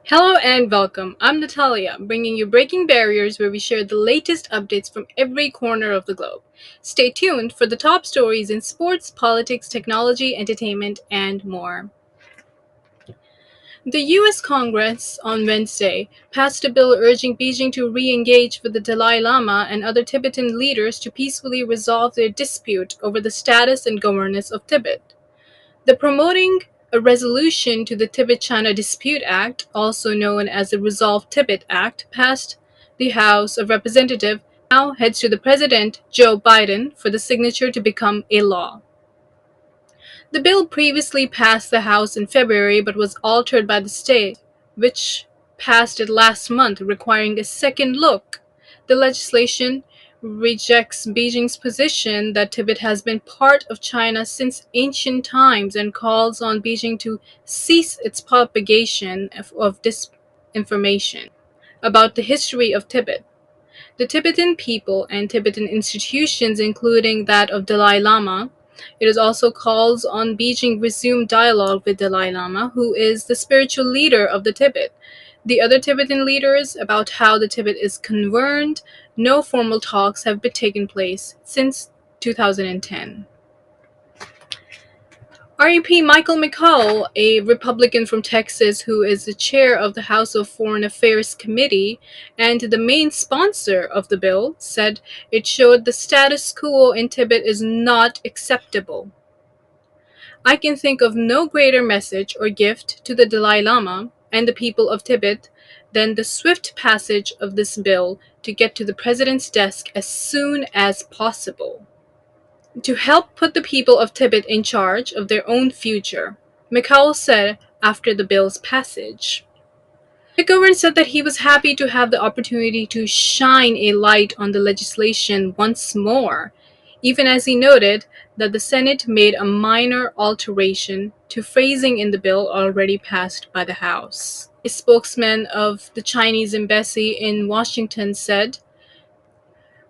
Hello and welcome. I'm Natalia, bringing you Breaking Barriers, where we share the latest updates from every corner of the globe. Stay tuned for the top stories in sports, politics, technology, entertainment, and more. The US Congress on Wednesday passed a bill urging Beijing to re engage with the Dalai Lama and other Tibetan leaders to peacefully resolve their dispute over the status and governance of Tibet. The Promoting a Resolution to the Tibet-China Dispute Act, also known as the Resolve Tibet Act, passed the House of Representatives, now heads to the President, Joe Biden, for the signature to become a law. The bill previously passed the House in February but was altered by the state, which passed it last month, requiring a second look. The legislation rejects Beijing's position that Tibet has been part of China since ancient times and calls on Beijing to cease its propagation of disinformation about the history of Tibet. The Tibetan people and Tibetan institutions, including that of Dalai Lama. It also calls on Beijing resume dialogue with Dalai Lama, who is the spiritual leader of the Tibet. The other Tibetan leaders about how the Tibet is governed, no formal talks have been taken place since 2010. REP Michael McCaul, a Republican from Texas who is the chair of the House of Foreign Affairs Committee and the main sponsor of the bill, said it showed the status quo in Tibet is not acceptable. I can think of no greater message or gift to the Dalai Lama and the people of Tibet than the swift passage of this bill to get to the president's desk as soon as possible, to help put the people of Tibet in charge of their own future, McCowell said after the bill's passage. McGovern said that he was happy to have the opportunity to shine a light on the legislation once more, even as he noted that the Senate made a minor alteration to phrasing in the bill already passed by the House. A spokesman of the Chinese embassy in Washington said,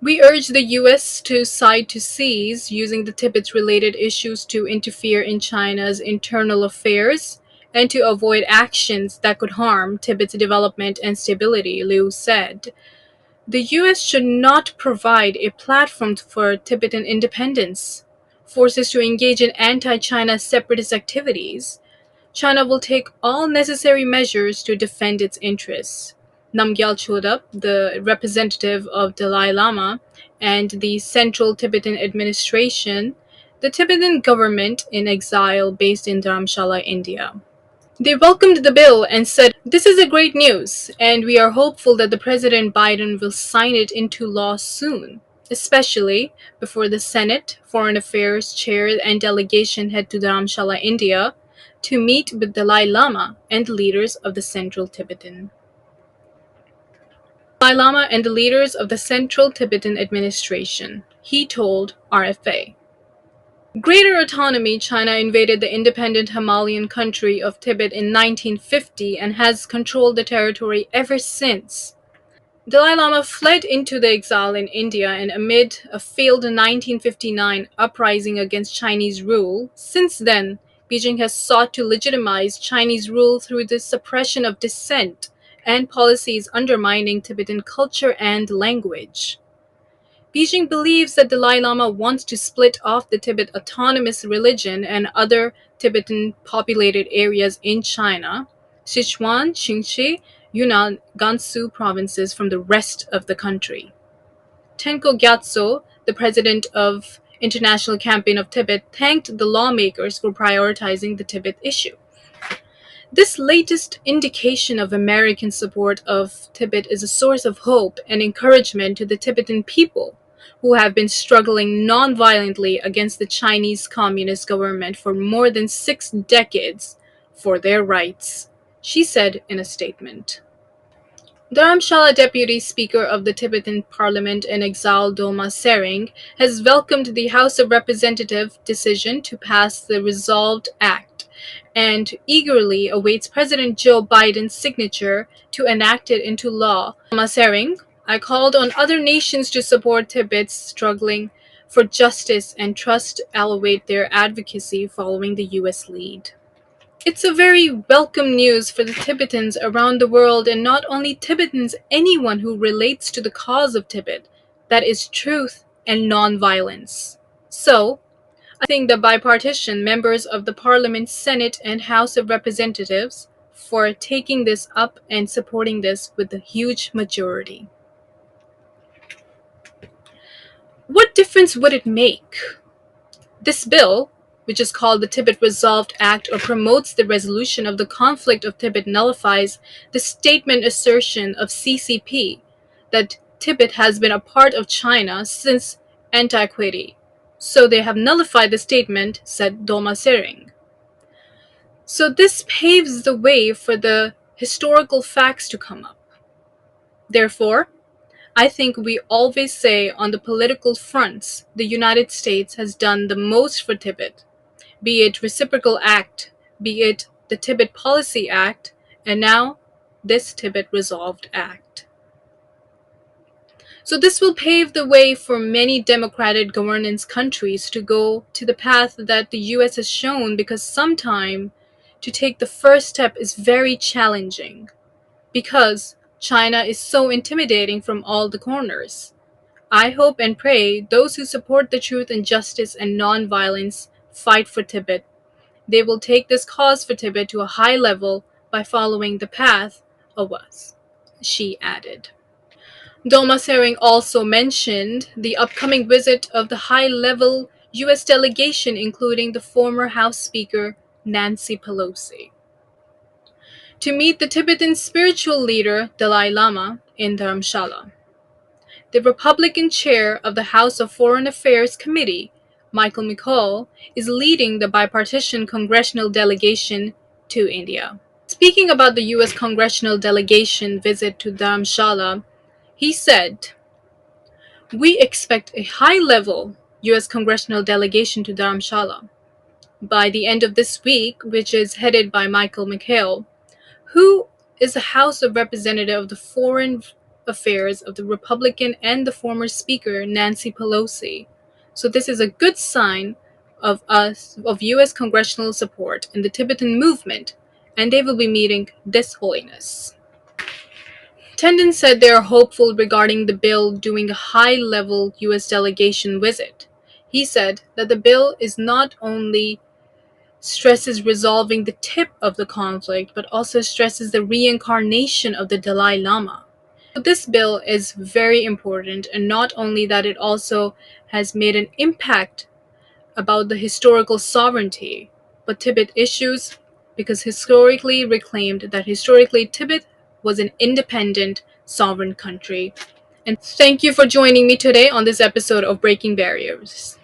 "We urge the US to side to cease using the Tibet-related issues to interfere in China's internal affairs and to avoid actions that could harm Tibet's development and stability," Liu said. The US should not provide a platform for Tibetan independence, forces to engage in anti-China separatist activities. China will take all necessary measures to defend its interests. Namgyal Chodap, the representative of Dalai Lama, and the Central Tibetan Administration, the Tibetan government in exile based in Dharamshala, India. They welcomed the bill and said, "This is a great news, and we are hopeful that the President Biden will sign it into law soon, especially before the Senate Foreign Affairs Chair and delegation head to Dharamshala, India, to meet with Dalai Lama and the leaders of the Central Tibetan. Dalai Lama and the leaders of the Central Tibetan Administration," he told RFA. Greater autonomy. China invaded the independent Himalayan country of Tibet in 1950 and has controlled the territory ever since. Dalai Lama fled into the exile in India and amid a failed 1959 uprising against Chinese rule. Since then, Beijing has sought to legitimize Chinese rule through the suppression of dissent and policies undermining Tibetan culture and language. Beijing believes that Dalai Lama wants to split off the Tibet autonomous religion and other Tibetan populated areas in China, Sichuan, Qinghai, Yunnan, Gansu provinces from the rest of the country. Tenko Gyatso, the president of International Campaign of Tibet, thanked the lawmakers for prioritizing the Tibet issue. This latest indication of American support of Tibet is a source of hope and encouragement to the Tibetan people, who have been struggling non-violently against the Chinese Communist government for more than 6 decades for their rights, she said in a statement. Dharamshala Deputy Speaker of the Tibetan Parliament in exile Doma Sering has welcomed the House of Representatives' decision to pass the Resolved Act and eagerly awaits President Joe Biden's signature to enact it into law. Doma Sering, "I called on other nations to support Tibet's struggling for justice and trust elevate their advocacy following the US lead." It's a very welcome news for the Tibetans around the world, and not only Tibetans, anyone who relates to the cause of Tibet, that is truth and non-violence. So, I thank the bipartisan members of the Parliament, Senate, and House of Representatives for taking this up and supporting this with a huge majority. What difference would it make? This bill, which is called the Tibet Resolved Act or promotes the resolution of the conflict of Tibet, nullifies the statement assertion of CCP that Tibet has been a part of China since antiquity. So they have nullified the statement, said Doma Sering. So this paves the way for the historical facts to come up. Therefore, I think we always say on the political fronts, the United States has done the most for Tibet, be it Reciprocal Act, be it the Tibet Policy Act, and now this Tibet Resolved Act. So this will pave the way for many democratic governance countries to go to the path that the US has shown, because sometime to take the first step is very challenging because China is so intimidating from all the corners. I hope and pray those who support the truth and justice and non-violence fight for Tibet. They will take this cause for Tibet to a high level by following the path of us, she added. Doma Sering also mentioned the upcoming visit of the high-level US delegation, including the former House Speaker Nancy Pelosi, to meet the Tibetan spiritual leader Dalai Lama in Dharamshala. The Republican chair of the House of Foreign Affairs Committee, Michael McCaul, is leading the bipartisan congressional delegation to India. Speaking about the US congressional delegation visit to Dharamshala, he said, "We expect a high-level US congressional delegation to Dharamshala by the end of this week, which is headed by Michael McHale, who is the House of Representative of the Foreign Affairs of the Republican and the former Speaker Nancy Pelosi. So this is a good sign of US congressional support in the Tibetan movement, and they will be meeting this holiness." Tendon said they are hopeful regarding the bill doing a high-level US delegation visit. He said that the bill is not only stresses resolving the tip of the conflict, but also stresses the reincarnation of the Dalai Lama. So this bill is very important, and not only that, it also has made an impact about the historical sovereignty, but Tibet issues, because historically reclaimed that historically Tibet was an independent, sovereign country. And thank you for joining me today on this episode of Breaking Barriers.